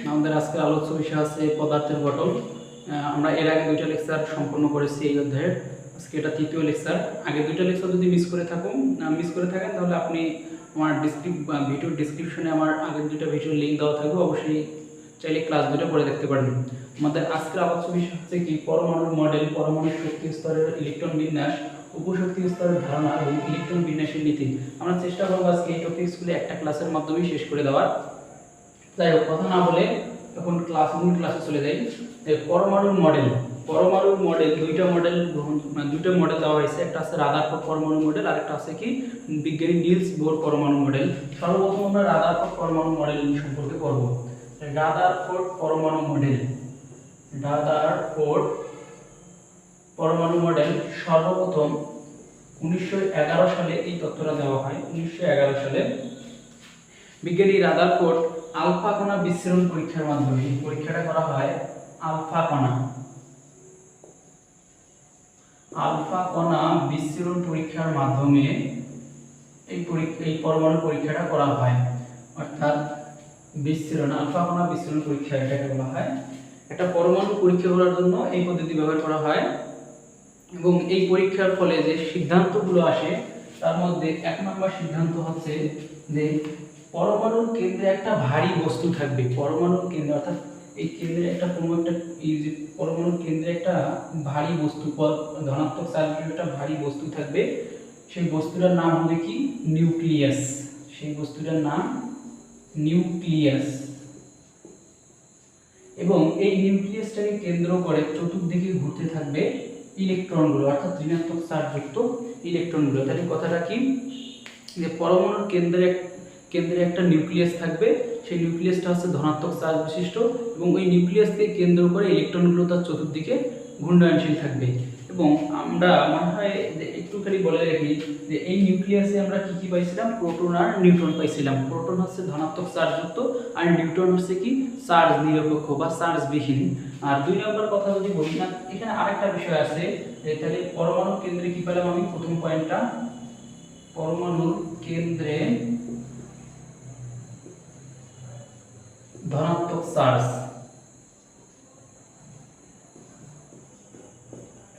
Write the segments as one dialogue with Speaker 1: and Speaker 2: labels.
Speaker 1: আমাদের আজকের আলোচ্য বিষয় আছে পদার্থের গঠন। আমরা এর আগে দুইটা লেকচার সম্পন্ন করেছি এই অধ্যায়ের। আজকে এটা তৃতীয় লেকচার। আগে দুইটা লেকচার যদি মিস করে থাকেন তাহলে আপনি আমার ভিডিওর ডিসক্রিপশনে আমার আগের দুইটা ভিডিওর লিঙ্ক দেওয়া থাকবে, অবশ্যই চাইলে ক্লাস দুটো করে দেখতে পারেন। আমাদের আজকের আলোচ্য বিষয় হচ্ছে কি পরমাণুর মডেল, পরমাণুর শক্তি স্তরের ইলেকট্রন বিন্যাস, উপশক্তি স্তরের ধারণা এবং ইলেকট্রন বিন্যাসের নীতি। আমরা চেষ্টা করবো আজকে এই টপিকসগুলো একটা ক্লাসের মাধ্যমেই শেষ করে দেওয়ার। যাই হোক, কথা না বলে এখন মূল ক্লাসে চলে যাই। পরমাণুর মডেল দুইটা মডেল দেওয়া হয়েছে। একটা আছে রাদারফোর্ড পরমাণু মডেল, আর একটা আছে কি বিজ্ঞানী নিলস বোর পরমাণু মডেল। সর্বপ্রথম আমরা রাদারফোর্ড পরমাণু মডেল সম্পর্কে পড়ব। রাদারফোর্ড পরমাণু মডেল সর্বপ্রথম 1911 সালে এই তথ্যটা দেওয়া হয়। 1911 সালে বিজ্ঞানী রাদারফোর্ড আলফা কণা বিচ্ছুরণ পরীক্ষার মাধ্যমে এই পরীক্ষাটা করা হয়। আলফা কণা বিচ্ছুরণ পরীক্ষার মাধ্যমে এই পরমাণু পরীক্ষাটা করা হয়। অর্থাৎ আলফা কণা বিচ্ছুরণ পরীক্ষা এটাকে বলা হয়। একটা পরমাণু পরীক্ষা করার জন্য এই পদ্ধতি ব্যবহার করা হয় এবং এই পরীক্ষার ফলে যে সিদ্ধান্তগুলো আসে তার মধ্যে এক নম্বর সিদ্ধান্ত হচ্ছে যে পরমাণুর কেন্দ্রে একটা ভারী বস্তু থাকবে। পরমাণুর কেন্দ্রে অর্থাৎ এই কেন্দ্রে পরমাণুর কেন্দ্রে একটা ভারী বস্তু, ধনাত্মক চার্জের একটা ভারী বস্তু থাকবে। সেই বস্তুটার নাম হবে কি নিউক্লিয়াস। এবং এই নিউক্লিয়াসটাকে কেন্দ্র করে চতুর্দিকে ঘুরতে থাকবে ইলেকট্রনগুলো, অর্থাৎ ঋণাত্মক চার্জযুক্ত ইলেকট্রনগুলো। তাহলে কথাটা কি যে পরমাণুর কেন্দ্রে একটা নিউক্লিয়াস থাকবে, সেই নিউক্লিয়াসটা হচ্ছে ধনাত্মক চার্জ বিশিষ্ট এবং ওই নিউক্লিয়াসকে কেন্দ্র করে ইলেকট্রনগুলো তার চতুর্দিকে ঘূর্ণায়নশীল থাকবে। এবং আমরা মনে হয় একটুখানি বলে রাখি যে এই নিউক্লিয়াসে আমরা কি পাইছিলাম, প্রোটন আর নিউট্রন পাইছিলাম। প্রোটন হচ্ছে ধনাত্মক চার্জযুক্ত আর নিউট্রন হচ্ছে কি চার্জ নিরপেক্ষ বা চার্জবিহীন। আর দুই নম্বর কথা যদি বলি না, এখানে আরেকটা বিষয় আছে। তাহলে পরমাণু কেন্দ্রে কি পেলাম আমি, প্রথম পয়েন্টটা পরমাণুর কেন্দ্রে ধনাত্মক চার্জ।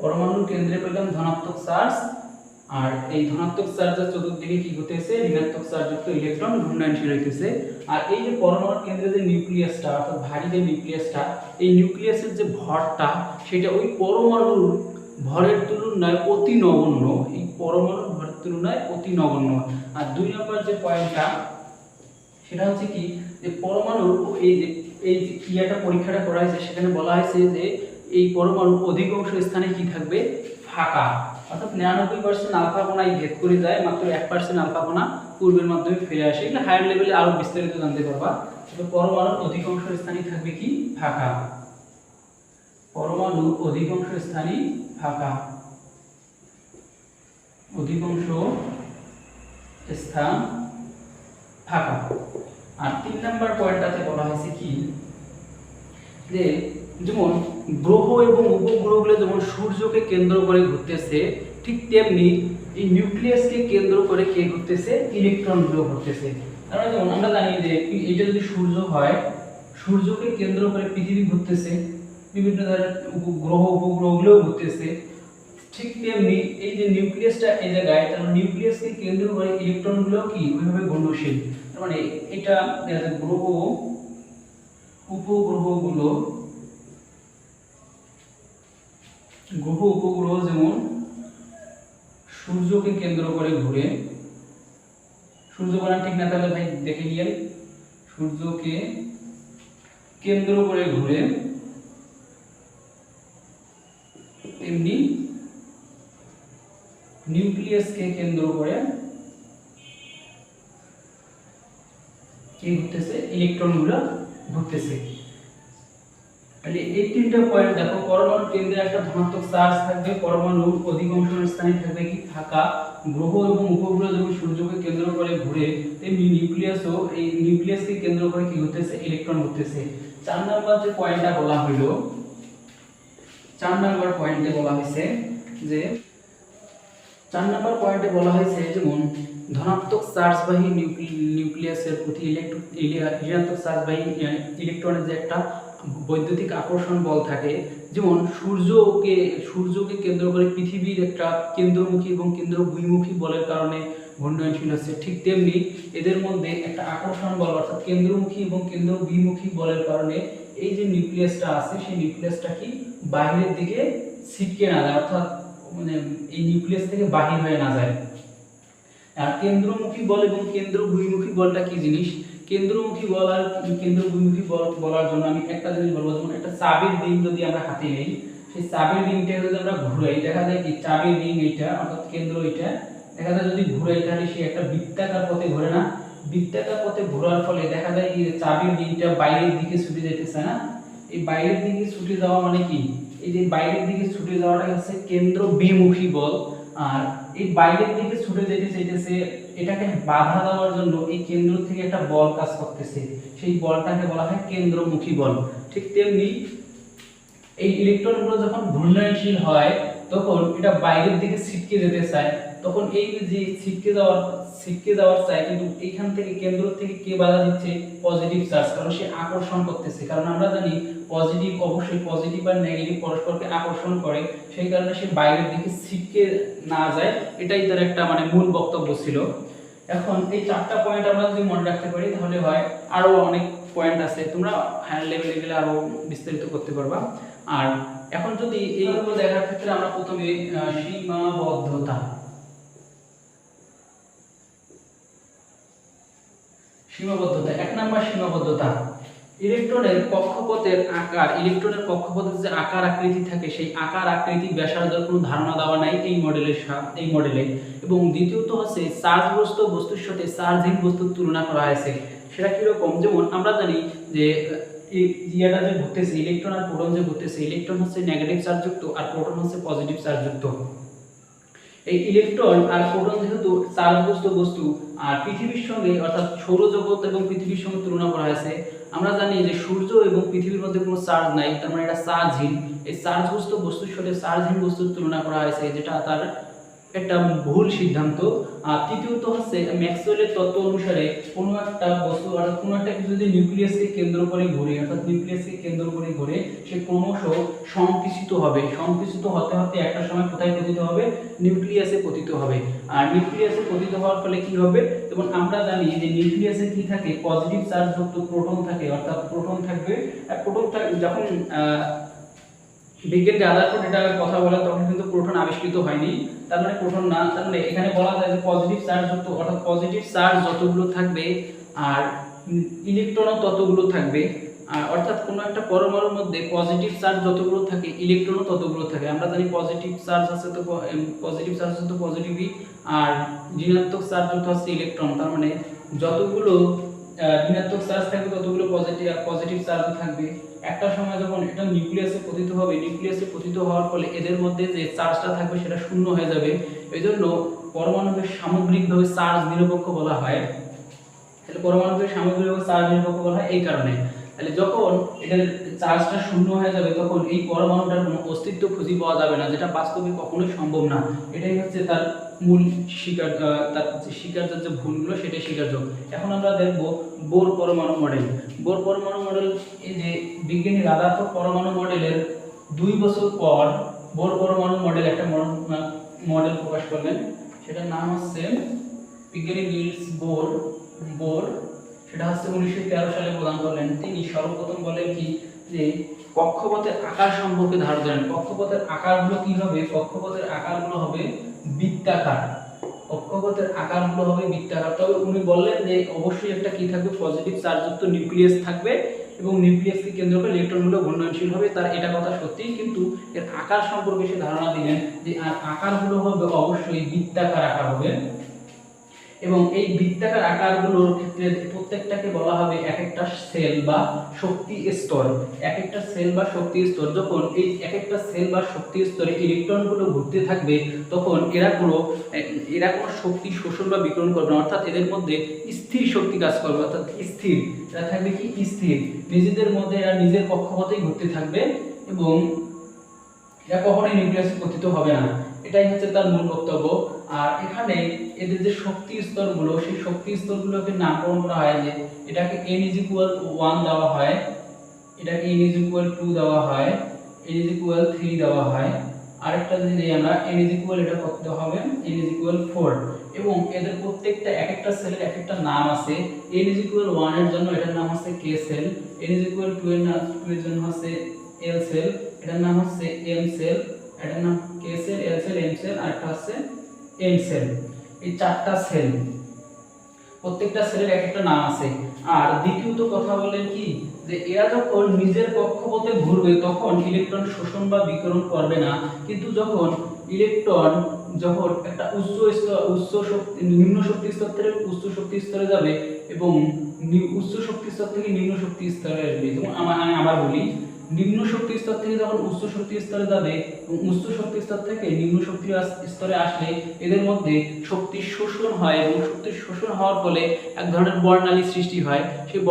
Speaker 1: পরমাণুর কেন্দ্রে পেলাম ধনাত্মক চার্জ, আর এই ধনাত্মক চার্জের চতুর্দিকে কি হতেছে, ঋণাত্মক চার্জযুক্ত ইলেকট্রন ঘূর্ণায়নশীল হইতেছে। আর এই যে পরমাণুর কেন্দ্রে যে নিউক্লিয়াসটা, অর্থাৎ ভারী যে নিউক্লিয়াসটা, এই নিউক্লিয়াসের যে ভরটা সেটা ওই পরমাণুর ভরের তুলনায় অতি নগণ্য। এই পরমাণুর ভরের তুলনায় অতি নগণ্য। আর দুই নম্বর যে পয়েন্টটা সেটা হচ্ছে কি যে পরমাণুর এই যে ক্রিয়াটা পরীক্ষাটা করা হয়েছে সেখানে বলা হয়েছে যে এই পরমাণুর অধিকাংশ স্থানে কি থাকবে, ফাঁকা। অর্থাৎ 99% আলফা কণাই ভেদ করে যায়, মাত্র 1% আলফা কণা পূর্বের মাধ্যমে ফিরে আসে। এগুলো হায়ার লেভেলে আরো বিস্তারিত জানতে পারবা। তবে পরমাণুর অধিকাংশ স্থানই থাকবে কি ফাঁকা। পরমাণুর অধিকাংশ স্থানই ফাঁকা। অধিকাংশ স্থান ফাঁকা। আর 3 নম্বর পয়েন্টটাতে বলা হয়েছে কি যে যেমন গ্রহ এবং উপগ্রহগুলো যেমন সূর্যকে কেন্দ্র করে ঘুরতেছে, ঠিক তেমনি এই নিউক্লিয়াসকে কেন্দ্র করে কে ঘুরতেছে, ইলেকট্রনগুলো ঘুরতেছে। তাহলে যেমন আমরা জানি যে এটা যদি সূর্য হয়, সূর্যকে কেন্দ্র করে পৃথিবী ঘুরতেছে, বিভিন্ন ধরনের গ্রহ উপগ্রহগুলোও ঘুরতেছে। ঠিক তেমনি এই যে নিউক্লিয়াসটা এই জায়গায়, তার নিউক্লিয়াসকে কেন্দ্র করে ইলেকট্রনগুলো কি ওইভাবে ঘূর্ণনশীল। তার মানে এটা গ্রহ উপগ্রহ যেমন সূর্যকে কেন্দ্র করে ঘুরে, সূর্য বলা ঠিক না, তাহলে ভাই দেখে নিয়েন, সূর্যকে কেন্দ্র করে ঘুরে, তেমনি নিউক্লিয়াসকে কেন্দ্র করে কি ঘুরতেছে, ইলেকট্রনগুলো ঘুরতেছে। তাহলে এই তিনটা পয়েন্ট দেখো, পরমাণুর কেন্দ্রে একটা ধনাত্মক চার্জ থাকবে, পরমাণুর অধিকাংশ স্থানে থাকবে কি ফাঁকা, গ্রহ এবং উপগ্রহ যেমন সূর্যকে কেন্দ্র করে ঘুরে, তেমনি নিউক্লিয়াসও এই নিউক্লিয়াসকে কেন্দ্র করে কি ঘুরতেছে, ইলেকট্রন ঘুরতেছে। 4 নম্বর যে পয়েন্টটা বলা হলো, 4 নম্বর পয়েন্টে বলা হয়েছে যে যেমন ধনাত্মক চার্জবাহী নিউক্লিয়াসের প্রতি ঋণাত্মক চার্জবাহী ইলেকট্রনের যে একটা বৈদ্যুতিক আকর্ষণ বল থাকে, যেমন সূর্যকে কেন্দ্র করে পৃথিবীর একটা কেন্দ্রমুখী এবং কেন্দ্র বহির্মুখী বলের কারণে ঘূর্ণয়নশীল হচ্ছে, ঠিক তেমনি এদের মধ্যে একটা আকর্ষণ বল অর্থাৎ কেন্দ্রমুখী এবং কেন্দ্র বিমুখী বলের কারণে এই যে নিউক্লিয়াসটা আছে সেই নিউক্লিয়াসটা কি বাইরের দিকে ছিটকে না যায়, অর্থাৎ মানে এই নিউক্লিয়াস থেকে বাহির হয়ে না যায়। আর কেন্দ্রমুখী বল এবং কেন্দ্র বহির্মুখী বলটা কি জিনিস? কেন্দ্রমুখী বল আর কেন্দ্র বহির্মুখী বল বলার জন্য আমি একটা জিনিস বলবো, যেমন একটা চাবির রিং যদি আমরা হাতে নেই, সেই চাবির রিংটা যদি আমরা ঘুরাই, দেখা যায় কি চাবির রিং এইটা অর্থাৎ কেন্দ্র এইটা, দেখা যায় যদি ঘুরাই তাহলে সে একটা বৃত্তাকার পথে ঘোরে না? বৃত্তাকার পথে ঘোরার ফলে দেখা যায় কি চাবির রিংটা বাইরের দিকে ছুটে যেতেছে না? এই বাইরের দিকে ছুটে যাওয়া মানে কি, এই যে বাইরের দিকে ছুটে যাওয়াটা হচ্ছে কেন্দ্র বিমুখী বল। আর এই বাইরের দিকে ছুটে যেতে চাইতেছে, এটাকে বাধা দেওয়ার জন্য এই কেন্দ্র থেকে একটা বল কাজ করতেছে, সেই বলটাকে বলা হয় কেন্দ্রমুখী বল। ঠিক তেমনি এই ইলেকট্রনগুলো যখন ঘূর্ণনশীল হয় তখন এটা বাইরের দিকে ছিটকে যেতে চায়, তখন এই যে ছিটকে যাওয়ার চাই, কিন্তু এইখান থেকে কেন্দ্র থেকে কে বাধা দিচ্ছে? পজিটিভ চার্জ, কারণ সে আকর্ষণ করতেছে। কারণ আমরা জানি পজিটিভ অবশ্যই পজিটিভ আর নেগেটিভ পরস্পরকে আকর্ষণ করে, সেই কারণে সে বাইরের দিকে ছিটকে না যায়। এটাই তার একটা মানে মূল বক্তব্য ছিল। এখন এই চারটা পয়েন্ট আমরা যদি মনে রাখতে পারি তাহলে হয়, আরো অনেক পয়েন্ট আছে, তোমরা হায়ার লেভেলে গেলে আরো বিস্তারিত করতে পারবা। আর এখন যদি এইগুলো দেখার ক্ষেত্রে আমরা প্রথমে সীমাবদ্ধতা 1 নাম্বার সীমাবদ্ধতা, ইলেকট্রনের কক্ষপথের যে আকার আকৃতি থাকে সেই আকার আকৃতি ব্যাসার্ধের কোনো ধারণা দেওয়া নাই এই মডেলে। এবং দ্বিতীয়ত হচ্ছে চার্জগ্রস্ত বস্তুর সাথে চার্জহীন বস্তুর তুলনা করা হয়েছে। সেটা কিরকম? যেমন আমরা জানি যে ইয়েটা যে ঘুরতেছে, ইলেকট্রন আর প্রোটন যে ঘুরতেছে, ইলেকট্রন হচ্ছে নেগেটিভ চার্জযুক্ত আর প্রোটন হচ্ছে পজিটিভ চার্জযুক্ত। এই ইলেকট্রন আর প্রোটন যেহেতু চার্জগ্রস্ত বস্তু, আর পৃথিবীর সঙ্গে অর্থাৎ সৌরজগৎ এবং পৃথিবীর সঙ্গে তুলনা করা হয়েছে, আমরা জানি যে সূর্য এবং পৃথিবীর মধ্যে কোনো চার্জ নাই, তার মানে এটা চার্জহীন। এই চার্জগ্রস্ত বস্তুর সাথে চার্জহীন বস্তুর তুলনা করা হয়েছে, যেটা তার একটা ভুল সিদ্ধান্ত। আর তৃতীয়ত হচ্ছে ম্যাক্সওয়েলের তত্ত্ব অনুসারে কোনো একটা বস্তু আর কোনো একটা কিছু যদি নিউক্লিয়াসকে কেন্দ্র করে ঘুরে, অর্থাৎ নিউক্লিয়াসকে কেন্দ্র করে ঘুরে, সে ক্রমশ সংকুচিত হবে। সংকুচিত হতে হতে একটা সময় কোথায় পতিত হবে? নিউক্লিয়াসে পতিত হবে। আর নিউক্লিয়াসে পতিত হওয়ার ফলে কি হবে? যেমন আমরা জানি যে নিউক্লিয়াসে কি থাকে? পজিটিভ চার্জ যুক্ত প্রোটন থাকে, অর্থাৎ প্রোটন থাকবে। আর প্রোটনটা যখন বিজ্ঞান যে আদারফোর্ড এটা কথা বলে তখন কিন্তু প্রোটন আবিষ্কৃত হয়নি, তার মানে প্রোটন না, তার মানে এখানে বলা যায় যে পজিটিভ চার্জ যুক্ত, অর্থাৎ পজিটিভ চার্জ যতগুলো থাকবে আর ইলেকট্রনও ততগুলো থাকবে। আর অর্থাৎ কোনো একটা পরমাণুর মধ্যে পজিটিভ চার্জ যতগুলো থাকে ইলেকট্রনও ততগুলো থাকে। আমরা জানি পজিটিভ চার্জ আছে তো পজিটিভই, আর ঋণাত্মক চার্জ যুক্ত হচ্ছে ইলেকট্রন, তার মানে যতগুলো ঋণাত্মক চার্জ থাকবে ততগুলো পজিটিভ চার্জ থাকবে। একটা সময় যখন এটা নিউক্লিয়াসে পতিত হবে, নিউক্লিয়াসে পতিত হওয়ার ফলে এদের মধ্যে যে চার্জটা থাকবে সেটা শূন্য হয়ে যাবে। এইজন্য পরমাণুকে সামগ্রিকভাবে চার্জ নিরপেক্ষ বলা হয়। তাহলে পরমাণুকে সামগ্রিকভাবে চার্জ নিরপেক্ষ বলা হয় এই কারণে। তাহলে যখন এটার চার্জটা শূন্য হয়ে যাবে তখন এই পরমাণুটার কোনো অস্তিত্ব খুঁজে পাওয়া যাবে না, যেটা বাস্তবে কখনোই সম্ভব না। এটাই হচ্ছে তার মূল তার স্বীকার্য যে ভুলগুলো সেটাই স্বীকার্য। এখন আমরা দেখব বোর পরমাণু মডেল। বোর পরমাণু মডেল, এই যে বিজ্ঞানী রাদারফোর্ড পরমাণু মডেলের 2 বছর পর বোর পরমাণু মডেল একটা মডেল প্রকাশ করলেন, সেটার নাম হচ্ছে বিজ্ঞানী নিলস বোর। সেটা হচ্ছে 1913 সালে প্রদান করলেন। তিনি সর্বপ্রথম বলেন কি যে কক্ষপথের আকার সম্পর্কে ধারণা দেন। কক্ষপথের আকারগুলো কি হবে? কক্ষপথের আকারগুলো হবে বৃত্তাকার। কক্ষপথের আকারগুলো হবে বৃত্তাকার। তবে উনি বললেন যে অবশ্যই একটা কি থাকবে? পজিটিভ চার্জযুক্ত নিউক্লিয়াস থাকবে এবং নিউক্লিয়াসকে কেন্দ্র করে ইলেকট্রনগুলো ঘূর্ণনশীল হবে। তার এটা কথা সত্যি, কিন্তু এর আকার সম্পর্কে সে ধারণা দিলেন যে আকারগুলো হবে অবশ্যই বৃত্তাকার আকার হবে। এবং এই বৃত্তাকার আকারগুলোর ক্ষেত্রে প্রত্যেকটাকে বলা হবে এক একটা সেল বা শক্তি স্তর। এক একটা সেল বা শক্তি স্তর। যখন এই এক একটা সেল বা শক্তি স্তরে ইলেকট্রনগুলো ঘুরতে থাকবে তখন এরা কোনো শক্তি শোষণ বা বিকিরণ করবে না, অর্থাৎ এদের মধ্যে স্থির শক্তি কাজ করবে, অর্থাৎ স্থির। এরা থাকবে কি? স্থির। নিজেদের মধ্যে এরা নিজের কক্ষপথেই ঘুরতে থাকবে এবং এরা কখনোই নিউক্লিয়াসে পতিত হবে না। এটাই হচ্ছে তার মূল বক্তব্য। আর এখানে এদের যে শক্তি স্তরগুলো, সেই শক্তি স্তরগুলোকে নামকরণ করা হয় যে এটাকে n = 1 দেওয়া হয়, এটাকে n = 2 দেওয়া হয়, n = 3 দেওয়া হয়। আরেকটা যদি দেই আমরা n এটা কত দেওয়া হবে, n = 4। এবং এদের প্রত্যেকটা এক একটা সেলের এক একটা নাম আছে। n = 1 এর জন্য এটার নাম হচ্ছে k সেল, n = 2 এর জন্য হচ্ছে l সেল, এটার নাম হচ্ছে m সেল, এটার নাম k cell, l cell, m cell, আর একটা হচ্ছে n সেল। এই চারটা সেল, প্রত্যেকটা সেলের এক একটা নাম আছে। আর দ্বিতীয়ত কথা বলেন কি যে এরা যখন নিজের কক্ষপথে ঘুরবে তখন ইলেকট্রন শোষণ বা বিকিরণ করবে না, কিন্তু যখন ইলেকট্রন একটা উচ্চ শক্তি নিম্ন শক্তি স্তর থেকে উচ্চ শক্তি স্তরে যাবে এবং উচ্চ শক্তি স্তর থেকে নিম্ন শক্তি স্তরে আসবে, যেমন আমি আবার বলি, নিম্ন শক্তি স্তর থেকে যখন উচ্চ শক্তি স্তরে যাবে এবং উচ্চ শক্তি স্তর থেকে নিম্ন শক্তি স্তরে আসলে এদের মধ্যে শক্তি শোষণ হয় এবং শক্তি শোষণ হওয়ার ফলে এক ধরনের বর্ণালী সৃষ্টি হয়। সেই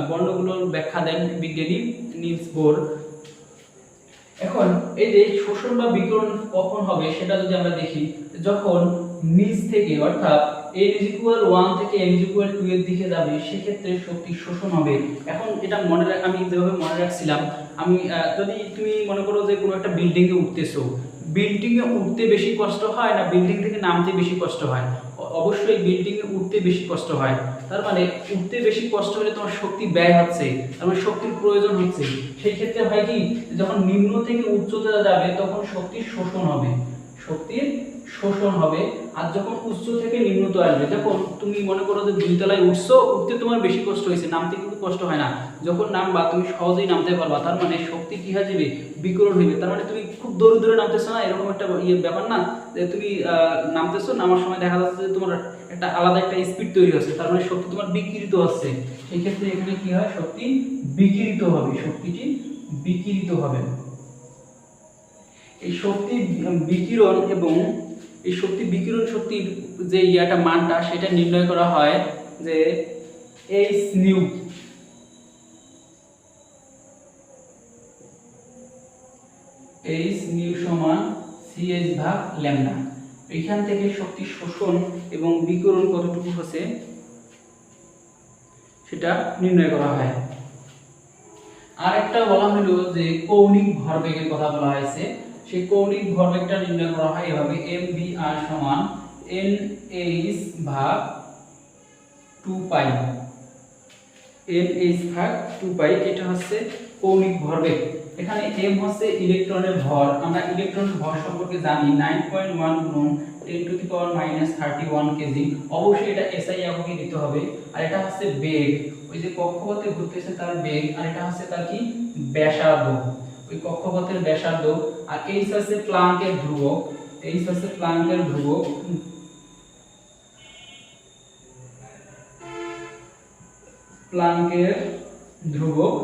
Speaker 1: বর্ণগুলোর ব্যাখ্যা দেন বিজ্ঞানী নিলস বোর। এখন এই যে শোষণ বা বিকিরণ কখন হবে সেটা যদি আমরা দেখি, যখন নিচ থেকে অর্থাৎ n = 1 থেকে n = 2 এর দিকে যাবে সেক্ষেত্রে শক্তি শোষণ হবে। এখন এটা আমি যেভাবে মনে রাখছিলাম, আমি যদি তুমি মনে করো যে কোনো একটা বিল্ডিং এ উঠতেছো, বিল্ডিং এ উঠতে বেশি কষ্ট হয় না বিল্ডিং থেকে নামতে বেশি কষ্ট হয়? অবশ্যই বিল্ডিং এ উঠতে বেশি কষ্ট হয়। তার মানে উঠতে বেশি কষ্ট হলে তোমার শক্তি ব্যয় হচ্ছে, তার মানে শক্তির প্রয়োজন হচ্ছে। সেই ক্ষেত্রে হয় কি, যখন নিম্ন থেকে উচ্চতায় যাবে তখন শক্তির শোষণ হবে, শক্তির শোষণ হবে। আর যখন উচ্চ থেকে নিম্নতে আসবে, যখন তুমি মনে করো যে 2 তলায় উঠছো, উঠতে তোমার বেশি কষ্ট হয়েছে, নামতে কিন্তু কষ্ট হয় না, যখন নামবা তুমি সহজেই নামতে পারবা। তার মানে শক্তি কি হয়ে যাবে, বিকিরণ হইবে। তার মানে তুমি খুব দূরে দূরে নামতেছো না, এরকম একটা ব্যাপার না যে তুমি নামতেছো, নামার সময় দেখা যাচ্ছে যে তোমার একটা আলাদা একটা স্পিড তৈরি হচ্ছে, তার মানে শক্তি তোমার বিকিরিত হচ্ছে। সেই ক্ষেত্রে এখানে কি হয়, শক্তি বিকিরিত হবে, শক্তিটি বিকিরিত হবে। এই শক্তি বিকিরণ এবং এই শক্তি বিকিরণ শক্তির যে মানটা সেটা নির্ণয় করা হয় যে h নিউ, h নিউ সমান ch ভাগ ল্যামডা। এখান থেকে শক্তি শোষণ এবং বিকিরণ কতটুকু হচ্ছে সেটা নির্ণয় করা হয়। আর একটা বলা হলো যে কৌণিক ভরবেগের কথা বলা হয়েছে, সেই কৌণিক ভরবেগটা নির্ণয় করা হয় এভাবে, mvr সমান nh ভাগ 2 পাই, nh ভাগ 2 পাই, এটা হচ্ছে কৌণিক ভরবেগ। এখানে m হচ্ছে ইলেকট্রনের ভর, আমরা ইলেকট্রনের ভর সম্পর্কে জানি 9.1 গুণ 10⁻³ কেজি। অবশ্যই এটা SI এককে দিতে হবে। আর এটা হচ্ছে বেগ, ওই যে কক্ষপথে ঘুরতেছে তার বেগ, আর এটা হচ্ছে তার কি ব্যাসার্ধ, ওই কক্ষপথের ব্যাসার্ধ। আর h হচ্ছে প্লাঙ্কের ধ্রুবক, h হচ্ছে প্লাঙ্কের ধ্রুবক, প্লাঙ্কের ধ্রুবক।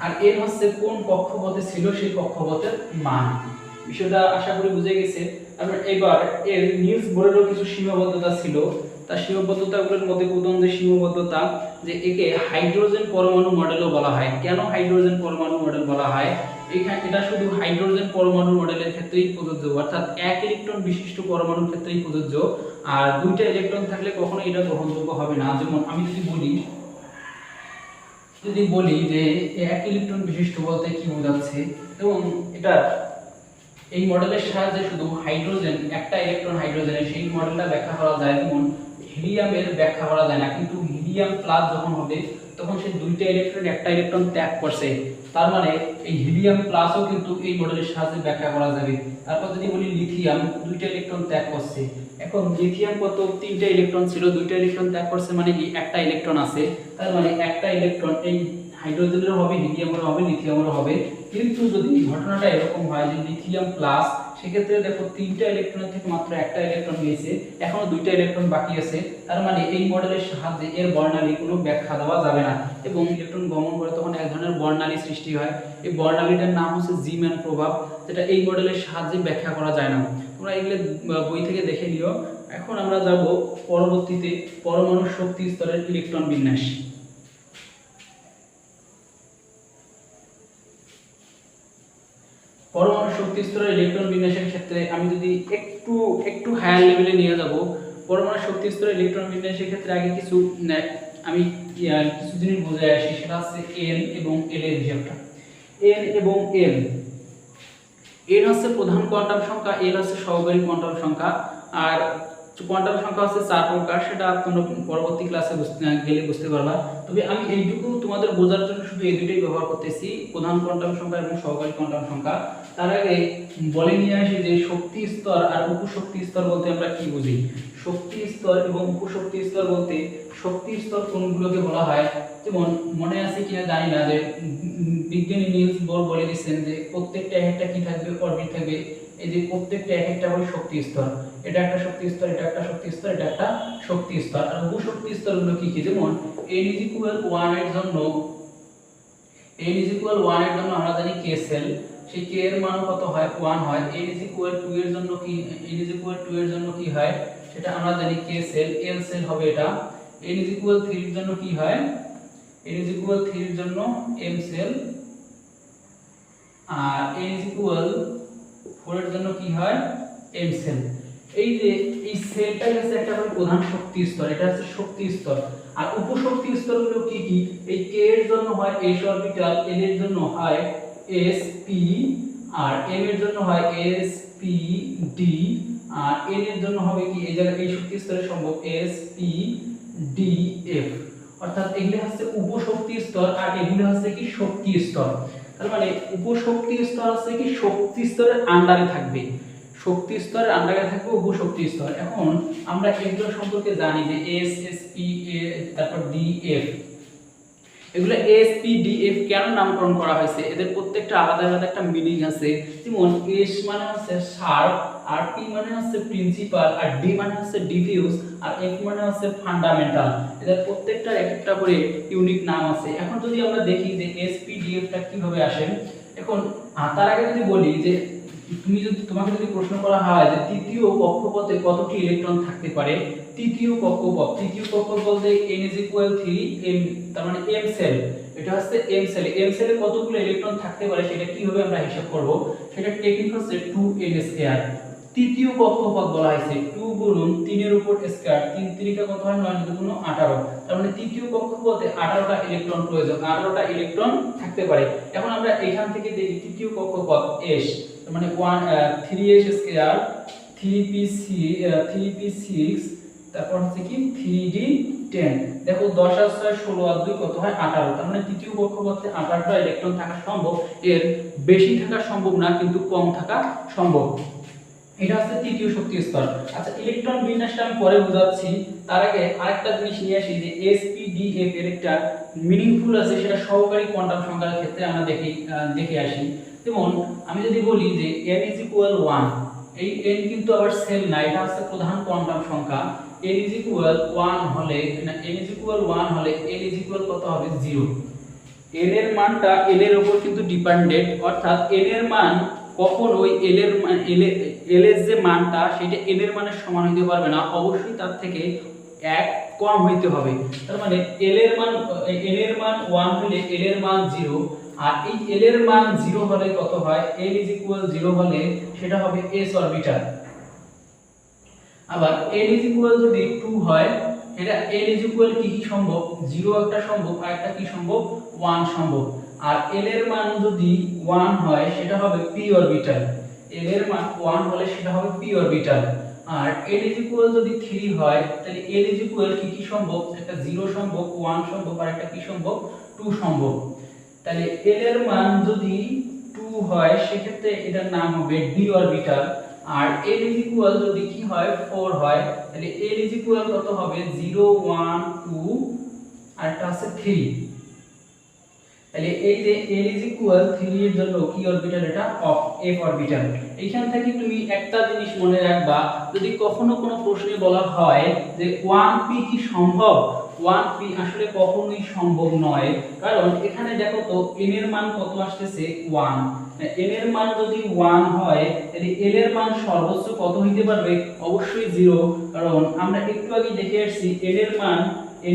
Speaker 1: আর এর হচ্ছে কোন কক্ষপথে ছিল সেই কক্ষপথের মান। বিষয়টা আশা করি বুঝে গেছে। আমরা এবার এর নিলস বোরেরও কিছু সীমাবদ্ধতা ছিল, তার সীমাবদ্ধতাগুলোর মধ্যে প্রথম যে সীমাবদ্ধতা, যে একে হাইড্রোজেন পরমাণু মডেলও বলা হয়। কেন হাইড্রোজেন পরমাণু মডেল বলা হয়? এটা শুধু হাইড্রোজেন পরমাণু মডেলের ক্ষেত্রেই প্রযোজ্য, অর্থাৎ এক ইলেকট্রন বিশিষ্ট পরমাণুর ক্ষেত্রেই প্রযোজ্য। আর দুইটা ইলেকট্রন থাকলে কখনো এটা গ্রহণযোগ্য হবে না। যেমন আমি যদি বলি যে এক ইলেকট্রন বিশিষ্ট বলতে কি বোঝাচ্ছে, এবং এটা এই মডেলের সাহায্যে শুধু হাইড্রোজেন, একটা ইলেকট্রন হাইড্রোজেনের সেই মডেলটা ব্যাখ্যা করা যায়। যেমন হিলিয়ামের ব্যাখ্যা করা যায় না, কিন্তু হিলিয়াম প্লাস যখন হবে তখন সে দুইটা ইলেকট্রন একটা ইলেকট্রন ত্যাগ করছে, তার মানে এই হিলিয়াম প্লাসও কিন্তু এই মডেলের সাহায্যে ব্যাখ্যা করা যাবে। তারপর যদি বলি লিথিয়াম দুইটা ইলেকট্রন ত্যাগ করছে, এখন লিথিয়াম কত, তিনটা ইলেকট্রন ছিল, দুইটা ইলেকট্রন ত্যাগ করছে, মানে কি একটা ইলেকট্রন আছে, তার মানে একটা ইলেকট্রন এই হাইড্রোজেনেরও হবে, হিলিয়ামেরও হবে, লিথিয়ামেরও হবে। কিন্তু যদি ঘটনাটা এরকম হয় যে লিথিয়াম প্লাস, সেক্ষেত্রে দেখো তিনটা ইলেকট্রনের থেকে মাত্র একটা ইলেকট্রন নিয়েছে, এখনো দুইটা ইলেকট্রন বাকি আছে, তার মানে এই মডেলের সাহায্যে এর বর্ণালী কোনো ব্যাখ্যা দেওয়া যাবে না, এবং ইলেকট্রন গমন করে তখন এক ধরনের বর্ণালী সৃষ্টি হয়। এই বর্ণালীটার নাম হচ্ছে জিম্যান প্রভাব, যেটা এই মডেলের সাহায্যে ব্যাখ্যা করা যায় না। তোমরা এগুলো বই থেকে দেখে নিও। এখন আমরা যাব পরবর্তীতে পরমাণু শক্তি স্তরের ইলেকট্রন বিন্যাস। পরমাণু শক্তি স্তরের ইলেকট্রন বিন্যাসের ক্ষেত্রে আমি যদি একটু একটু হায়ার লেভেলে নিয়ে যাব, পরমাণু শক্তি স্তরের ইলেকট্রন বিন্যাসের ক্ষেত্রে আগে কিছু আমি কিছু জিনিস বোঝাই আসি, সেটা হচ্ছে n এবং l এর হিসাবটা। n এবং l, n হচ্ছে প্রধান কোয়ান্টাম সংখ্যা, l হচ্ছে সহকারী কোয়ান্টাম সংখ্যা। আর কোয়ান্টাম সংখ্যা হচ্ছে 4 প্রকার, সেটা তোমরা পরবর্তী ক্লাসে গেলে বুঝতে পারবা। তবে আমি এইটুকু তোমাদের বোঝার জন্য শুধু এই দুটোই ব্যবহার করতেছি, প্রধান কোয়ান্টাম সংখ্যা এবং সহকারী কোয়ান্টাম সংখ্যা। তার আগে বলে নিয়ে আসি যে শক্তি স্তর আর উপশক্তি স্তর বলতে আমরা কি বুঝি। শক্তি স্তর এবং উপশক্তি স্তর বলতে শক্তি স্তর কোনগুলোকে বলা হয়, যেমন মনে আছে কিনা জানি না, যে বিজ্ঞানী নিলস বোর বলে দিচ্ছেন যে প্রত্যেকটা একটা কি থাকবে, অরবিট থাকবে। এই যে প্রত্যেকটা একটা করে শক্তি স্তর, এটা একটা শক্তি স্তর, এটা একটা শক্তি স্তর, এটা একটা শক্তি স্তর। আর উপশক্তি স্তরগুলো কি কি, যেমন n = 1 এর জন্য আমরা জানি k সেল, সেই k এর মান কত হয়, 1 হয়। n = 2 এর জন্য কি, n = 2 এর জন্য কি হয় সেটা আমরা জানি k সেল, l সেল হবে এটা। n = 3 এর জন্য কি হয়, n = 3 এর জন্য m সেল। আর n = 4 এর জন্য কি হয়, m সেল। এই যে এই সেলটা হচ্ছে একটা করে প্রধান শক্তি স্তর, এটা হচ্ছে শক্তি স্তর। আর উপশক্তি স্তরগুলো কি কি, এই k এর জন্য হয় s অরবিটাল, l এর জন্য হয় s p, আর m এর জন্য হয় s p d, আর n এর জন্য হবে কি, এই জায়গায় এই শক্তি স্তরের সম্ভব s p d f। অর্থাৎ এগুলো হচ্ছে উপশক্তি স্তর আর এগুলো হচ্ছে কি শক্তি স্তর। তার মানে উপশক্তি স্তর হচ্ছে কি শক্তি স্তরের আন্ডারে থাকবে, শক্তি স্তরের আন্ডারে থাকবে উপশক্তি স্তর। এখন আমরা এগুলো সম্পর্কে জানি যে s s p a তারপর d f, এগুলো s p d f কেন নামকরণ করা হয়েছে, এদের প্রত্যেকটা আলাদা আলাদা একটা মিনিং আছে। যেমন s মানে হচ্ছে শার্প, আর p মানে হচ্ছে প্রিন্সিপাল, আর d মানে হচ্ছে ডিফিউজ, আর f মানে হচ্ছে ফান্ডামেন্টাল। এদের প্রত্যেকটা একটা করে ইউনিক নাম আছে। এখন যদি আমরা দেখি যে s p d f টা কিভাবে আসে, এখন তার আগে যদি বলি যে তোমাকে যদি প্রশ্ন করা হয় যে তৃতীয় কক্ষপথে কতটি ইলেকট্রন থাকতে পারে, তৃতীয় কক্ষপথ বলতে n = 3 m, তার মানে m সেল, এটা হচ্ছে m সেলে কতগুলো ইলেকট্রন থাকতে পারে সেটা কিভাবে আমরা হিসাব করব, সেটা টেকনিক হচ্ছে 2n²। তৃতীয় কক্ষপথ বলা হয়েছে 2 গুণন 3 এর উপর স্কয়ার, 3 3 কত হয়, 9 গুণ 18। তার মানে তৃতীয় কক্ষপথে 18টা ইলেকট্রন প্রয়োজন, 18টা ইলেকট্রন থাকতে পারে। এখন আমরা এখান থেকে দেখি তৃতীয় কক্ষপথ s, তার মানে 3s², 3p6, তারপর হচ্ছে কি 3d10। দেখো 10 আর 6 16 আর 2 কত হয় 18। তার মানে তৃতীয় কক্ষপথে 18টা ইলেকট্রন থাকা সম্ভব, এর বেশি থাকা সম্ভব না কিন্তু কম থাকা সম্ভব। এটা হচ্ছে তৃতীয় শক্তি স্তর। আচ্ছা, ইলেকট্রন বিন্যাসটা আমি পরে বোঝাচ্ছি, তার আগে আরেকটা জিনিস নিয়ে আসি যে SPDF এর একটা মিনিংফুল আছে, সেটা সহকারী কোয়ান্টাম সংখ্যার ক্ষেত্রে আমরা দেখে আসি। যেমন আমি যদি বলি যে n = 1, এই n কিন্তু আবার সেল না, এটা হচ্ছে প্রধান কোয়ান্টাম সংখ্যা। n = 1 হলে l কত হবে 0। n এর মানটা l এর উপর কিন্তু ডিপেন্ডেন্ট, অর্থাৎ n এর মান কখনোই l এর যে মানটা সেটা n এর মানের সমান হতে পারবে না, অবশ্যই তার থেকে 1 কম হইতে হবে। তার মানে n এর মান 1 হলে l এর মান 0, আর এই l এর মান 0 হলে কত হয়, l = 0 হলে সেটা হবে s অরবিটাল। আবার l = যদি 2 হয়, এটা l = কি সম্ভব, 0 একটা সম্ভব, আর একটা কি সম্ভব, 1 সম্ভব। আর l এর মান যদি 1 হয় সেটা হবে p অরবিটাল, l এর মান 1 হলে সেটা হবে p অরবিটাল। আর l = যদি 3 হয় তাহলে l = কি সম্ভব, একটা 0 সম্ভব, 1 সম্ভব, আর একটা কি সম্ভব, 2 সম্ভব। তাহলে l এর মান যদি 2 হয় সেক্ষেত্রে এটার নাম হবে d অরবিটাল। আর l = যদি কি হয় 4 হয় তাহলে l = কত হবে 0 1 2, আর এটা আছে 3। তাহলে এই যে l = 3 এর জন্য কি অরবিটাল, এটা f অরবিটাল। এইখান থেকে তুমি একটা জিনিস মনে রাখবা, যদি কখনো কোনো প্রশ্নে বলা হয় যে 1p কি সম্ভব, 1p আসলে কখনোই সম্ভব নয়। কারণ এখানে দেখো তো n এর মান কত আসতেছে 1, n এর মান যদি 1 হয় তাহলে l এর মান সর্বোচ্চ কত হইতে পারবে, অবশ্যই 0। কারণ আমরা একটু আগে দেখে আসছি n এর মান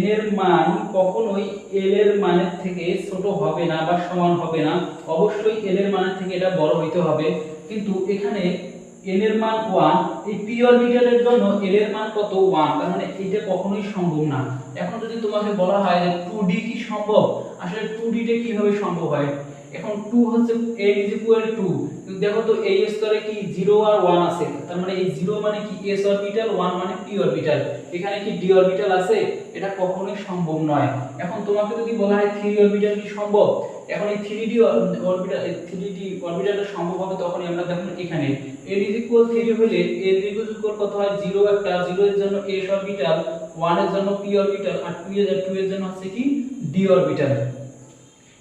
Speaker 1: n এর মান কখনোই l এর মানের থেকে ছোট হবে না বা সমান হবে না, অবশ্যই l এর মানের থেকে এটা বড় হইতে হবে। কিন্তু এখানে n এর মান 1, এই p অরবিটালের জন্য l এর মান কত 1, তার মানে এটা কখনোই সম্ভব না। এখন যদি তোমাকে বলা হয় যে 2d কি সম্ভব, আসলে 2d টা কিভাবে সম্ভব হয়? এখন 2 হচ্ছে a = 2, কিন্তু দেখো তো এই স্তরে কি 0 আর 1 আছে, তার মানে এই 0 মানে কি s অরবিটাল, 1 মানে p অরবিটাল, এখানে কি d অরবিটাল আছে? এটা কখনোই সম্ভব নয়। এখন তোমাকে যদি বলা হয় 3 অরবিটাল কি সম্ভব, এখন এই 3d অরবিটাল 3d অরবিটালটা সম্ভব হবে তখনই আমরা দেখুন এখানে n = 3 হলে n = কত হয় 0, একটা 0 এর জন্য s অরবিটাল, 1 এর জন্য p অরবিটাল, আর 2 এর জন্য হচ্ছে কি d অরবিটাল।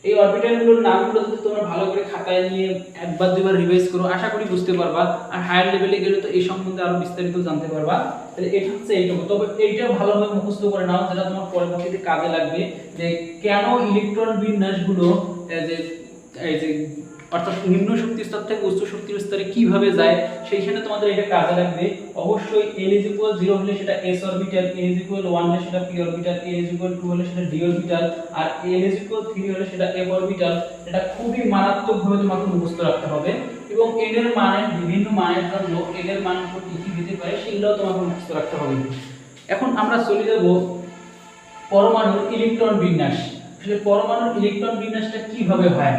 Speaker 1: এই অরবিটালগুলোর নামগুলো যদি তোমরা ভালো করে খাতায় নিয়ে একবার দুইবার রিভাইজ করো, আশা করি বুঝতে পারবা। আর হায়ার লেভেলে গেলে তো এই সম্বন্ধে আরো বিস্তারিত জানতে পারবা। তাহলে এটা হচ্ছে এইটুকু, তবে এইটা ভালোভাবে মুখস্থ করে নাও, যেটা তোমার পরবর্তীতে কাজে লাগবে, যে কেন ইলেকট্রন বিন্যাসগুলো এই যে অর্থাৎ নিম্ন শক্তি স্তর থেকে উচ্চ শক্তির স্তরে কিভাবে যায়, সেইখানে তোমাদের এটা কাজে লাগবে। অবশ্যই l = 0 হলে সেটা s অরবিটাল, n = 1 হলে সেটা p অরবিটাল, n = 2 হলে সেটা d অরবিটাল, আর l = 3 হলে সেটা f অরবিটাল। এটা খুবই মারাত্মকভাবে তোমাকে মুখস্থ রাখতে হবে, এবং n এর মানের বিভিন্ন মানের জন্য l এর মান কি কি দিতে পারে সেগুলো তোমাকে মুখস্থ রাখতে হবে। এখন আমরা চলে যাব পরমাণুর ইলেকট্রন বিন্যাস। আসলে পরমাণুর ইলেকট্রন বিন্যাসটা কিভাবে হয়?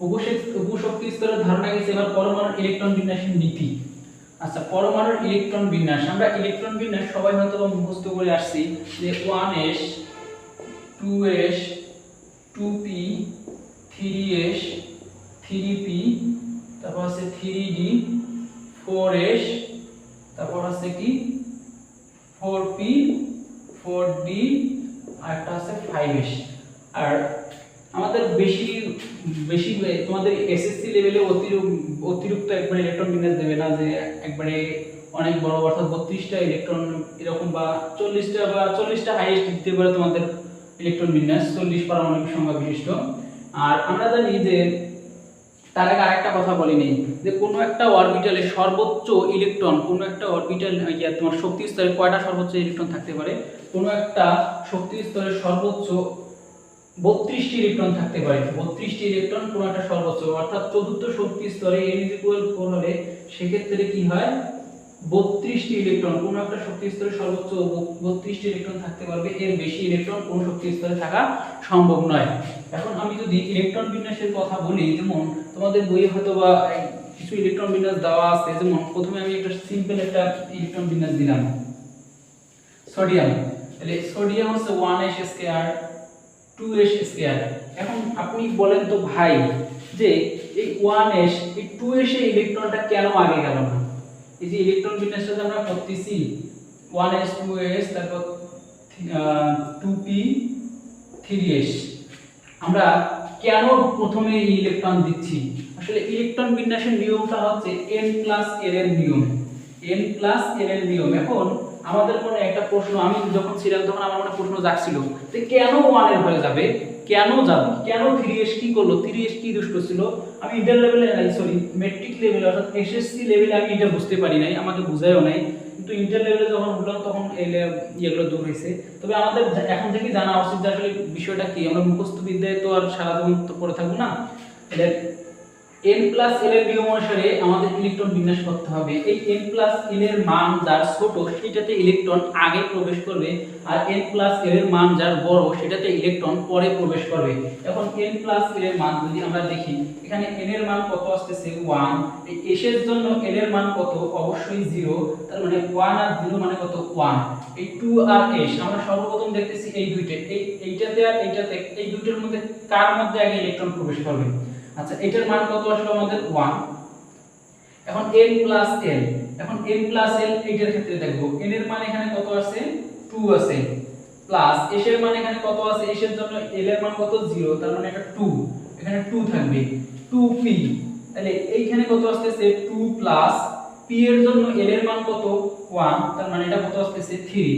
Speaker 1: উপশক্তি স্তরের ধারণা গেছে, এবার পরমাণুর ইলেকট্রন বিন্যাসের নীতি। আচ্ছা, পরমাণুর ইলেকট্রন বিন্যাস, আমরা ইলেকট্রন বিন্যাস সবাই হয়তো মুখস্থ করে আসছি, যে 1s 2s 2p 3s 3p, তারপর আছে 3d 4s, তারপর আছে কি 4p 4d, আর একটা আছে 5s। আর আমাদের বেশি বেশি তোমাদের এসএসসি লেভেলে অতিরিক্ত একবার ইলেকট্রন বিন্যাস দেবে না, যে একবারে অনেক বড় অর্থাৎ 32টা ইলেকট্রন এরকম, বা 40টা বা 40টা হাইয়েস্ট দিতে পারে তোমাদের ইলেকট্রন বিন্যাস, 40 পারমাণবিক সংখ্যা বিশিষ্ট। আর আমরা জানি যে তার আগে আরেকটা কথা বলি নেই, যে কোনো একটা অরবিটালে সর্বোচ্চ ইলেকট্রন, কোনো একটা অরবিটাল তোমার শক্তি স্তরে কয়টা সর্বোচ্চ ইলেকট্রন থাকতে পারে? কোনো একটা শক্তি স্তরে সর্বোচ্চ 32টি ইলেকট্রন থাকতে পারে। 32টি ইলেকট্রন কোনো একটা সর্বোচ্চ, অর্থাৎ চতুর্থ শক্তি স্তরে n = 4 হলে সেক্ষেত্রে কি হয় 32টি ইলেকট্রন, কোনো একটা শক্তি স্তরে সর্বোচ্চ 32টি ইলেকট্রন থাকতে পারবে, এর বেশি ইলেকট্রন কোনো শক্তি স্তরে থাকা সম্ভব নয়। এখন আমি যদি ইলেকট্রন বিন্যাসের কথা বলি, যেমন তোমাদের বইয়ে হয়তো বা কিছু ইলেকট্রন বিন্যাস দেওয়া আছে, যেমন প্রথমে আমি একটা সিম্পল একটা ইলেকট্রন বিন্যাস দিলাম সোডিয়াম, তাহলে সোডিয়াম হচ্ছে 1s² 2s²। এখন আপনি বলেন তো ভাই, যে এই 1s এই 2s এর ইলেকট্রনটা কেন আগে গেল না? এই যে ইলেকট্রন বিন্যাসটা আমরা করতেছি 1s 2s তারপর 2p 3s, আমরা কেন প্রথমে এই ইলেকট্রন দিচ্ছি? আসলে ইলেকট্রন বিন্যাসের নিয়মটা হচ্ছে n+l এর নিয়ম, n+l এর নিয়ম। এখন আমাদের মনে একটা প্রশ্ন, আমি যখন ছিলাম তখন আমার মনে প্রশ্ন জাগছিল, যে কেন 1 এর হয়ে যাবে, কেন যাবে, কেন 3s কি করলো, 3s কি দোষ করছিল? আমি ইন্টার লেভেলে সরি মেট্রিক লেভেলে অর্থাৎ এসএসসি লেভেলে আমি এটা বুঝতে পারি নাই, আমাকে বুঝায়ও নাই, কিন্তু ইন্টার লেভেলে যখন উঠলাম তখন এগুলো দূর হয়েছে। তবে আমাদের এখন থেকে জানা উচিত যে আসলে বিষয়টা কি, আমরা মুখস্থ বিদ্যায় তো আর সারা জীবন তো পড়ে থাকবো না। এটা n+l এর নিয়ম অনুসারে আমাদের ইলেকট্রন বিন্যাস করতে হবে। এই n+l এর মান যার ছোট সেটাতে ইলেকট্রন আগে প্রবেশ করবে, আর n+l এর মান যার বড় সেটাতে ইলেকট্রন পরে প্রবেশ করবে। এখন n+l এর মান যদি আমরা দেখি, এখানে n এর মান কত আসছে 1, এই s এর জন্য l এর মান কত? অবশ্যই 0, তার মানে 1 আর 0 মানে কত 1। এই 2 আর s আমরা সর্বপ্রথম দেখতেছি এই দুইটা, এইটাতে আর এইটাতে, এই দুইটার মধ্যে কার মধ্যে আগে ইলেকট্রন প্রবেশ করবে? আচ্ছা, এটার মান কত আসলো আমাদের 1। এখন n+l, এখন n+l এইটার ক্ষেত্রে দেখব, n এর মান এখানে কত আছে 2 আছে, প্লাস s এর মান এখানে কত আছে, s এর জন্য l এর মান কত 0, তার মানে এটা 2, এখানে 2 থাকবে 2p, তাহলে এইখানে কত আসছে 2 প্লাস p এর জন্য l এর মান কত 1, তার মানে এটা কত আসছে 3।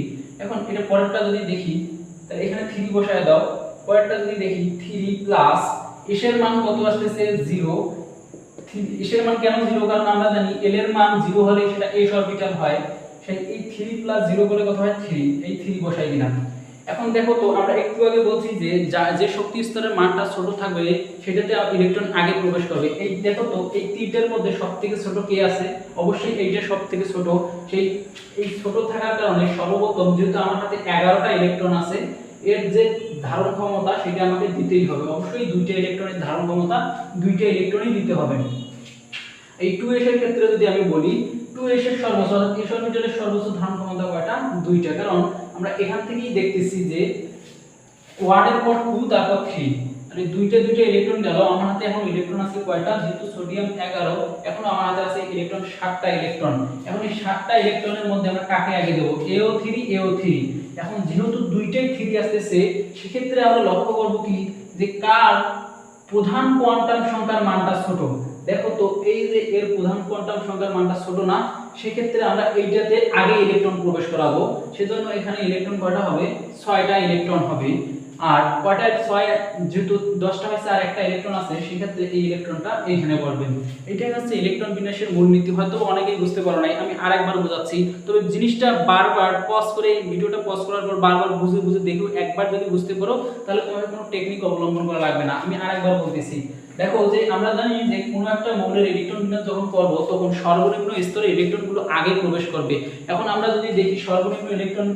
Speaker 1: এখন এটা পরেরটা যদি দেখি, তাহলে এখানে 3 বসায় দাও, পরেরটা যদি দেখি 3 প্লাস s এর মান কত আসছে 0, s এর মান কেন 0? কারণ আমরা জানি l এর মান 0 হলে সেটা s অরবিটাল হয়, সেই এই 3 প্লাস 0 করলে কত হয় 3, এই 3 বসাই দিলাম। এখন দেখো তো আমরা একটু আগে বলছি যে যে শক্তি স্তরের মানটা ছোট থাকবে সেটাতে ইলেকট্রন আগে প্রবেশ করবে। এই দেখো তো এই তিনটার মধ্যে সবথেকে ছোট কে আছে? অবশ্যই এইটা সবথেকে ছোট। সেই এই ছোট থাকার কারণে সর্বপ্রথম যেহেতু আমার হাতে 11টা ইলেকট্রন আছে, এর যে ধারণ ক্ষমতা সেটা আমাকে দিতেই হবে। অবশ্যই দুইটা ইলেকট্রনের ধারণ ক্ষমতা দুইটা ইলেকট্রনই দিতে হবে। এই 2s এর ক্ষেত্রে যদি আমি বলি 2s এর সর্বোচ্চ s অরবিটালের সর্বোচ্চ ধারণ ক্ষমতা কয়টা? দুইটা। কারণ আমরা এখান থেকেই দেখতেছি যে 1 এর পর 2 তারপর 3, মানে দুইটা ইলেকট্রন গেল। আমার হাতে এখন ইলেকট্রন আছে কয়টা? যেহেতু সোডিয়াম 11, এখন আমার হাতে আছে ইলেকট্রন 7টা ইলেকট্রন। এখন এই 7টা ইলেকট্রনের মধ্যে আমরা কাকে আগে দেব? AO3 এখন যেহেতু দুইটাই 3 আসতেছে সেক্ষেত্রে আমরা লক্ষ্য করব কি যে কার প্রধান কোয়ান্টাম সংখ্যার মানটা ছোট। দেখো তো এই যে এর প্রধান কোয়ান্টাম সংখ্যার মানটা ছোট না, সেক্ষেত্রে আমরা এইটাতে আগে ইলেকট্রন প্রবেশ করাবো। সেজন্য এখানে ইলেকট্রন কয়টা হবে? 6টা ইলেকট্রন হবে। আর কয়টা? 6, যেহেতু 10টা হয়েছে আর একটা ইলেকট্রন আছে, সেক্ষেত্রে এই ইলেকট্রনটা এইখানে পড়বে। এটাই হচ্ছে ইলেকট্রন বিন্যাসের মূলনীতি। হয়তো অনেকেই বুঝতে পারো নাই, আমি আরেকবার বোঝাচ্ছি। তবে জিনিসটা বারবার পজ করে, ভিডিওটা পজ করার পর বারবার বুঝে বুঝে দেখো। একবার যদি বুঝতে পারো তাহলে তোমাকে কোনো টেকনিক অবলম্বন করা লাগবে না। আমি আরেকবার বলতেছি। দেখো যে আমরা জানি যে কোনো একটা মৌলের ইলেকট্রন বিন্যাস যখন করব তখন সর্বনিম্ন স্তরে ইলেকট্রনগুলো আগে প্রবেশ করবে। এখন আমরা যদি দেখি সর্বনিম্ন ইলেকট্রন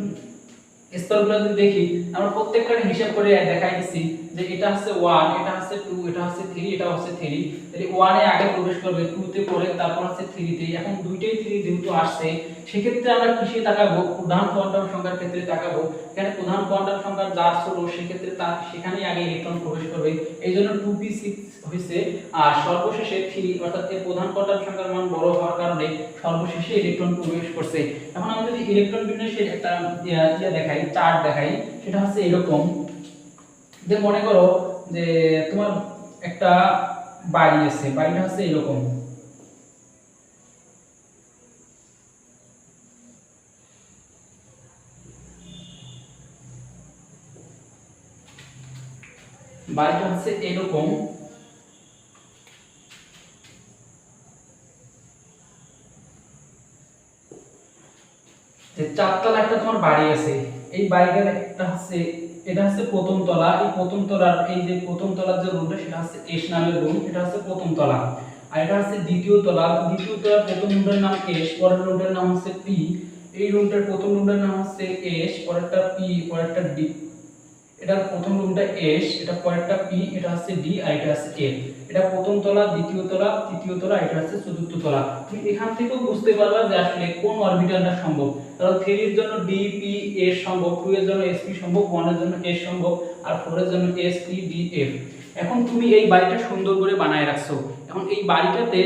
Speaker 1: স্তরগুলো যদি দেখি, আমরা প্রত্যেকটার হিসাব করে দেখাই দিচ্ছি যে এটা হচ্ছে 1, এটা হচ্ছে 2, এটা হচ্ছে 3, এটা হচ্ছে 3। তাহলে 1 এ আগে প্রবেশ করবে, 2 তে পরে, তারপর হচ্ছে 3 তে। এখন দুইটাই 3 যেহেতু আসছে সেক্ষেত্রে আমরা কিসে তাকাবো? প্রধান কোয়ান্টাম সংখ্যার ক্ষেত্রে তাকাবো। এখানে প্রধান কোয়ান্টাম সংখ্যা যা ছোট সেক্ষেত্রে তার সেখানেই আগে ইলেকট্রন প্রবেশ করবে। এইজন্য 2p6 হইছে। আর সর্বশেষে 3, অর্থাৎ এর প্রধান কোয়ান্টাম সংখ্যার মান বড় হওয়ার কারণে সর্বশেষে ইলেকট্রন প্রবেশ করছে। এখন আমরা যদি ইলেকট্রন বিন্যাসের একটা দেখাই, চার্ট দেখাই, সেটা হচ্ছে এরকম যে মনে করো যে তোমার একটা বাড়ি আছে, বাড়িটা হচ্ছে এরকম। বাড়িটা হচ্ছে এরকম। যে চারতলা একটা তোমার বাড়ি আছে, এই বাড়িটার একটা হচ্ছে, এটা হচ্ছে প্রথম তলা। এই প্রথম তলার এই যে প্রথম তলার যে রুমটা সেটা হচ্ছে এস নামের রুম, এটা হচ্ছে প্রথম তলা। আর এটা হচ্ছে দ্বিতীয় তলা। দ্বিতীয় তলার প্রথম রুমটার নাম এস, পরের রুমটার নাম হচ্ছে পি। এই রুমটার প্রথম রুমটার নাম হচ্ছে এস, পরেরটা পি, পরেরটা ডি। এটা প্রথম রুমটা এস, এটা পরেরটা পি, এটা হচ্ছে ডি, আর এটা হচ্ছে এফ। এটা প্রথম তলা, দ্বিতীয় তলা, তৃতীয় তলা, এটা হচ্ছে চতুর্থ তলা। তুমি এখান থেকেও বুঝতে পারবা যে আসলে কোন অরবিটালটা সম্ভব। কারণ 3 এর জন্য ডি পি এস সম্ভব, 2 এর জন্য এস পি সম্ভব, 1 এর জন্য এস সম্ভব, আর 4 এর জন্য এস পি ডি এফ। এখন তুমি এই বাড়িটা সুন্দর করে বানায় রাখছো। এখন এই বাড়িটাতে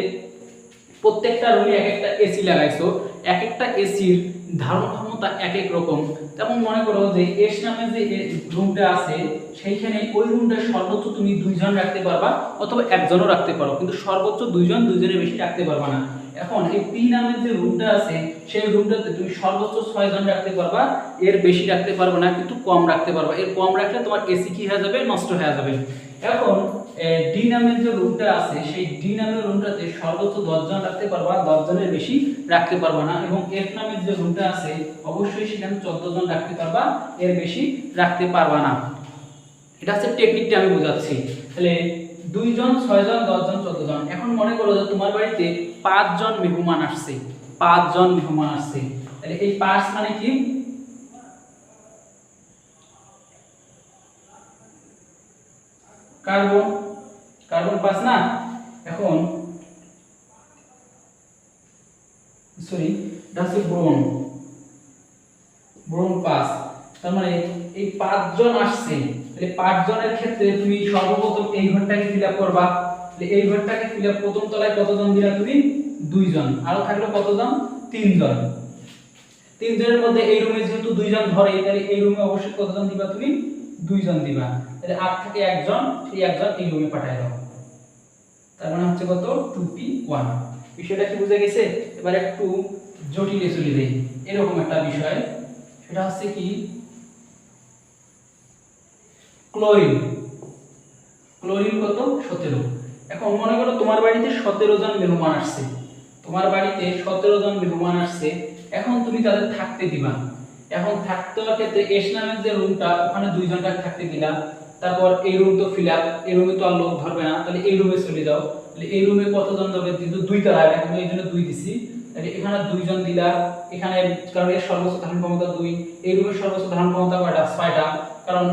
Speaker 1: প্রত্যেকটা রুমে এক একটা এসি লাগাইছো, এক একটা এসির ধারণ ক্ষমতা এক এক রকম। যেমন মনে করো যে এস নামে যে রুমটা আছে সেইখানে ওই রুমটা সর্বোচ্চ তুমি 2 জন রাখতে পারবা, অথবা একজনও রাখতে পারো, কিন্তু সর্বোচ্চ 2 জন, 2 জনের বেশি রাখতে পারবা না। এখন এই পি নামের যে রুমটা আছে সেই রুমটাতে তুমি সর্বোচ্চ 6 জন রাখতে পারবা, এর বেশি রাখতে পারবে না, কিন্তু কম রাখতে পারবা। এর কম রাখলে তোমার এসি কি হয়ে যাবে? নষ্ট হয়ে যাবে। এখন ডি নামের যে রুমটা আছে সেই ডি নামের রুমটাতে সর্বোচ্চ 10 জন রাখতে পারবা, 10 জনের বেশি রাখতে পারবা না। এবং এফ নামের যে রুমটা আছে অবশ্যই সেখানে 14 জন রাখতে পারবা, এর বেশি রাখতে পারবা না। এটা হচ্ছে টেকনিকটা আমি বোঝাচ্ছি। তাহলে 2 জন, 6 জন, 10 জন, 14 জন। এখন মনে করো যে তোমার বাড়িতে 5 জন মেহমান আসছে, 5 জন মেহমান আসছে। তাহলে এই 5 মানে কি? কার্বন, কার্বন 5 না? এখন সরি, এটা হচ্ছে বোরন, বোরন 5। তার মানে এই 5 জন আসছে। তাহলে 5 জনের ক্ষেত্রে তুমি সর্বপ্রথম এই ঘরটাকে ফিল আপ করবা। তাহলে এই ঘরটাকে ফিল আপ প্রথম তলায় কতজন দিলা তুমি? 2 জন। আরো থাকলো কতজন? 3 জন। 3 জনের মধ্যে এই রুমে যেহেতু 2 জন ধরে, তাহলে এই রুমে অবশ্যই কতজন দিবা তুমি? 2 জন দিবা। তাহলে 8 থেকে একজন, সেই একজন এই রুমে পাঠিয়ে দাও। তার মানে হচ্ছে কত? 2p1। বিষয়টা কি বুঝে গেছে? এবার একটু জটিলে চলে যাই। এরকম একটা বিষয়, সেটা হচ্ছে কি ক্লোরিন। ক্লোরিন কত? 17। এখন মনে করো তোমার বাড়িতে 17 জন মেহমান আসছে, তোমার বাড়িতে 17 জন মেহমান আসছে। এখন তুমি তাদের থাকতে দিবা। এখন থাকতে হওয়ার ক্ষেত্রে এস নামের যে রুমটা ওখানে দুইজনকে থাকতে দিলা, তারপর এই রুম তো ফিল আপ, এই রুমে তো আর লোক ধরবে না, তাহলে এই রুমে চলে যাও। তাহলে এই রুমে কতজন ধরবে? কিন্তু দুই তালা, আমি এই জন্য দুই দিছি। তাহলে এখানে দুইজন দিলা, এখানে কারণ এর সর্বোচ্চ ধারণ ক্ষমতা 2, এই রুমের সর্বোচ্চ ধারণ ক্ষমতা কয়টা? 6টা, কারণ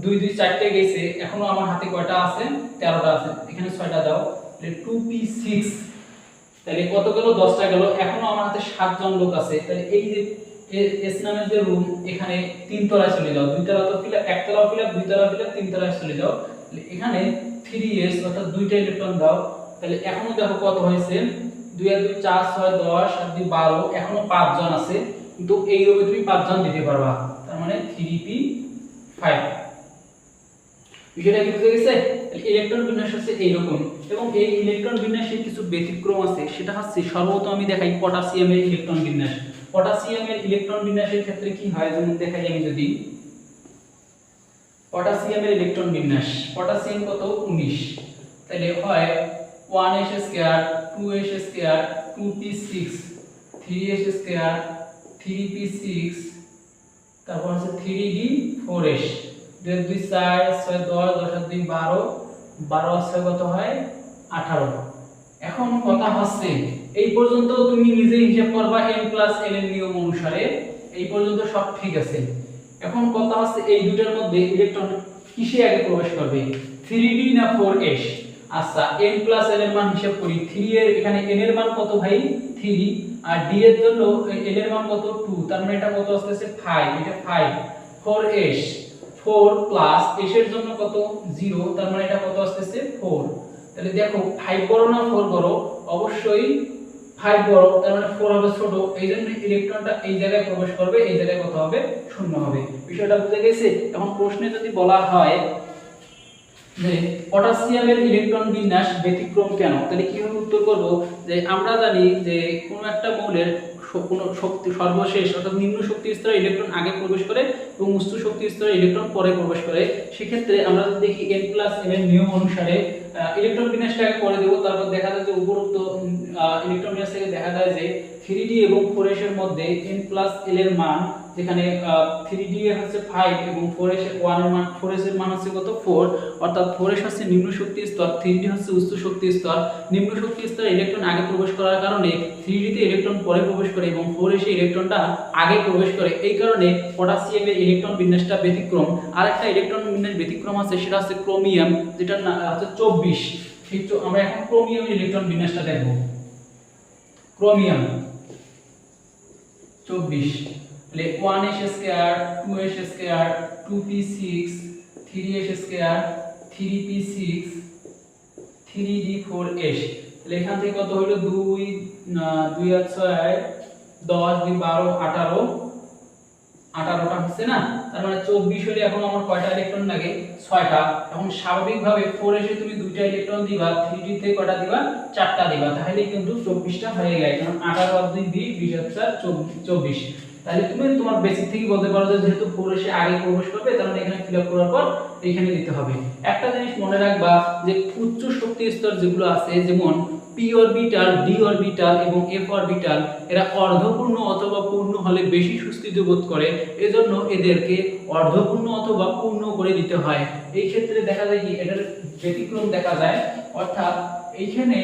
Speaker 1: 2 2 4টে গেছে, এখনো আমার হাতে কয়টা আছে? 13টা আছে, এখানে 6টা দাও। তাহলে 2p6, তাহলে কত গেল? 10টা গেল। এখনো আমার হাতে 7 জন লোক আছে, তাহলে এই যে এস নামের যে রুম এখানে 3 তলায় চলে যাও। 2 তলা তো ফিল আপ, 1 তলা ফিল আপ, 2 তলা ফিল আপ, 3 তলায় চলে যাও। তাহলে এখানে 3s অর্থাৎ 2টা ইলেকট্রন দাও। তাহলে এখনো দেখো কত হয়েছে? 2 আর 2 4 6 10 আর 2 12, এখনো 5 জন আছে, কিন্তু এই রুমে তুমি 5 জন দিতে পারবা, তার মানে 3p5। বিষয়টা কি বুঝে গেছে? ইলেকট্রন বিন্যাস হচ্ছে এইরকম, এবং এই ইলেকট্রন বিন্যাসের কিছু ব্যতিক্রম আছে। সেটা হচ্ছে সর্বপ্রথম আমি দেখাই পটাশিয়ামের ইলেকট্রন বিন্যাস। পটাশিয়ামের ইলেকট্রন বিন্যাসের ক্ষেত্রে কি হয়, যেমন দেখাই আমি যদি পটাশিয়ামের ইলেকট্রন বিন্যাস, পটাশিয়াম কত? 19, তাহলে হয় 1s square, 2s square, 2p6, 3s square, 3p6, তারপর হচ্ছে 3d4s, 2 2 4 6 10 10 আর 2 12, 12 আর 6 কত হয়? 18। এখন কথা হচ্ছে এই পর্যন্ত তুমি নিজে হিসাব করবা n প্লাস n এর নিয়ম অনুসারে, এই পর্যন্ত সব ঠিক আছে। এখন কথা হচ্ছে এই দুটোর মধ্যে ইলেকট্রন কিসে আগে প্রবেশ করবে, 3d না 4s? আচ্ছা, n প্লাস n এর মান হিসাব করি। 3 এর এখানে n এর মান কত ভাই? 3, আর d এর জন্য n এর মান কত? 2, তার মানে এটা কত আসছে? 5, এটা 5। 4s, 4 প্লাস s এর জন্য কত? 0, তার মানে এটা কত আসছে? 4। তাহলে দেখো 5 বড় না 4 বড়? অবশ্যই 5 বড়, তার মানে 4 হবে ছোট, এইজন্য ইলেকট্রনটা এই জায়গায় প্রবেশ করবে, এই জায়গায় কত হবে? 0 হবে। বিষয়টা বুঝে গেছে? এখন প্রশ্নে যদি বলা হয় যে পটাশিয়ামের ইলেকট্রন বিন্যাস ব্যতিক্রম কেন, তাহলে কিভাবে উত্তর করব? যে আমরা জানি যে কোনো একটা মৌলের কোনো শক্তি সর্বশেষ অর্থাৎ নিম্ন শক্তি স্তরে ইলেকট্রন আগে প্রবেশ করে এবং উচ্চ শক্তি স্তরে ইলেকট্রন পরে প্রবেশ করে। সেক্ষেত্রে আমরা যদি দেখি n প্লাস n এর নিয়ম অনুসারে ইলেকট্রন বিন্যাসটাকে করে দেব, তারপর দেখা যায় যে উপরোক্ত ইলেকট্রন বিন্যাস থেকে দেখা যায় যে 3d এবং 4s এর মধ্যে n প্লাস l এর মান, যেখানে 3d এর হচ্ছে 5 এবং 4s এর 1 এর মান, 4s এর মান হচ্ছে কত? 4, অর্থাৎ 4s হচ্ছে নিম্ন শক্তি স্তর, 3d হচ্ছে উচ্চ শক্তি স্তর। নিম্ন শক্তি স্তরে ইলেকট্রন আগে প্রবেশ করার কারণে 3d তে ইলেকট্রন পরে প্রবেশ করে এবং 4s এ ইলেকট্রনটা আগে প্রবেশ করে, এই কারণে পটাশিয়ামের ইলেকট্রন বিন্যাসটা ব্যতিক্রম। আরেকটা ইলেকট্রন বিন্যাস ব্যতিক্রম আছে, সেটা হচ্ছে ক্রোমিয়াম, যেটা হচ্ছে 24। ঠিক তো, আমরা এখন ক্রোমিয়ামের ইলেকট্রন বিন্যাসটা দেখব। ক্রোমিয়াম 24, তাহলে 1s square, 2s square, 2p6, 3s square, 3p6, 3d4s। তাহলে এখান থেকে কত হলো? 2 2 আর 6 10 2 12 18, 18টা হচ্ছে না, তার মানে 24 হলে এখন আমার কয়টা ইলেকট্রন লাগে? 6টা। এখন স্বাভাবিকভাবে 4s এ তুমি 2টা ইলেকট্রন দিবা, 3d তে কয়টা দিবা? 4টা দিবা, তাহলে কিন্তু 24টা হয়ে যায়, কারণ 18 আর 2 20 20 হচ্ছে 24। তাহলে তুমি তোমার বেসিক থেকে বলতে পারো যে যেহেতু 4s এ আগে প্রবেশ করবে, তার মানে এখানে ফিল আপ করার পর এখানে দিতে হবে। একটা জিনিস মনে রাখবা যে উচ্চ শক্তি স্তর যেগুলো আছে, যেমন p অরবিটাল, d অরবিটাল এবং f অরবিটাল, এরা অর্ধপূর্ণ অথবা পূর্ণ হলে বেশি সুস্থিতি বোধ করে, এজন্য এদেরকে অর্ধপূর্ণ অথবা পূর্ণ করে দিতে হয়। এই ক্ষেত্রে দেখা যায় কি এটার ব্যতিক্রম দেখা যায়, অর্থাৎ এইখানে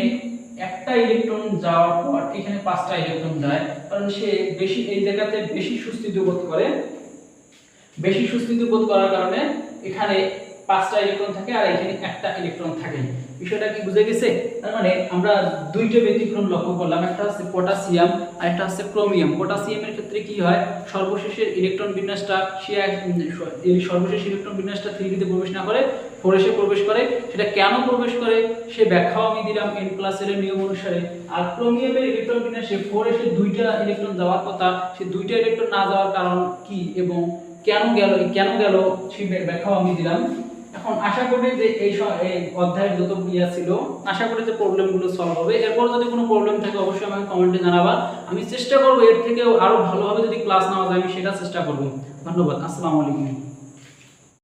Speaker 1: একটা ইলেকট্রন যাওয়ার পর এখানে 5টা ইলেকট্রন যায়, কারণ সে বেশি এই জায়গাতে বেশি সুস্থিতি বোধ করে। বেশি সুস্থিতি বোধ করার কারণে এখানে 5টা ইলেকট্রন থাকে আর এখানে একটা ইলেকট্রন থাকে। বিষয়টা কি বুঝে গেছে? তার মানে আমরা দুইটা ব্যতিক্রম লক্ষ্য করলাম, একটা হচ্ছে পটাশিয়াম আর একটা হচ্ছে ক্রোমিয়াম। পটাশিয়ামের ক্ষেত্রে কি হয়, সর্বশেষের ইলেকট্রন বিন্যাসটা সর্বশেষ ইলেকট্রন বিন্যাসটা 3d তে প্রবেশ না করে 4s এ প্রবেশ করে। সেটা কেন প্রবেশ করে সে ব্যাখ্যাও আমি দিলাম n প্লাস l এর নিয়ম অনুসারে। আর ক্রোমিয়ামের ইলেকট্রন বিন্যাসে 4s এ 2টা ইলেকট্রন যাওয়ার কথা, সে 2টা ইলেকট্রন না যাওয়ার কারণ কি এবং কেন গেল সেই ব্যাখ্যাও আমি দিলাম। এখন আশা করি যে এই অধ্যায়ের যত ইয়া ছিল, আশা করি যে প্রবলেমগুলো সলভ হবে। এরপর যদি কোনো প্রবলেম থাকে অবশ্যই আমাকে কমেন্টে জানাবা, আমি চেষ্টা করব এর থেকেও আরো ভালোভাবে যদি ক্লাস নেওয়া যায় আমি সেটা চেষ্টা করব। ধন্যবাদ, আসসালামু আলাইকুম।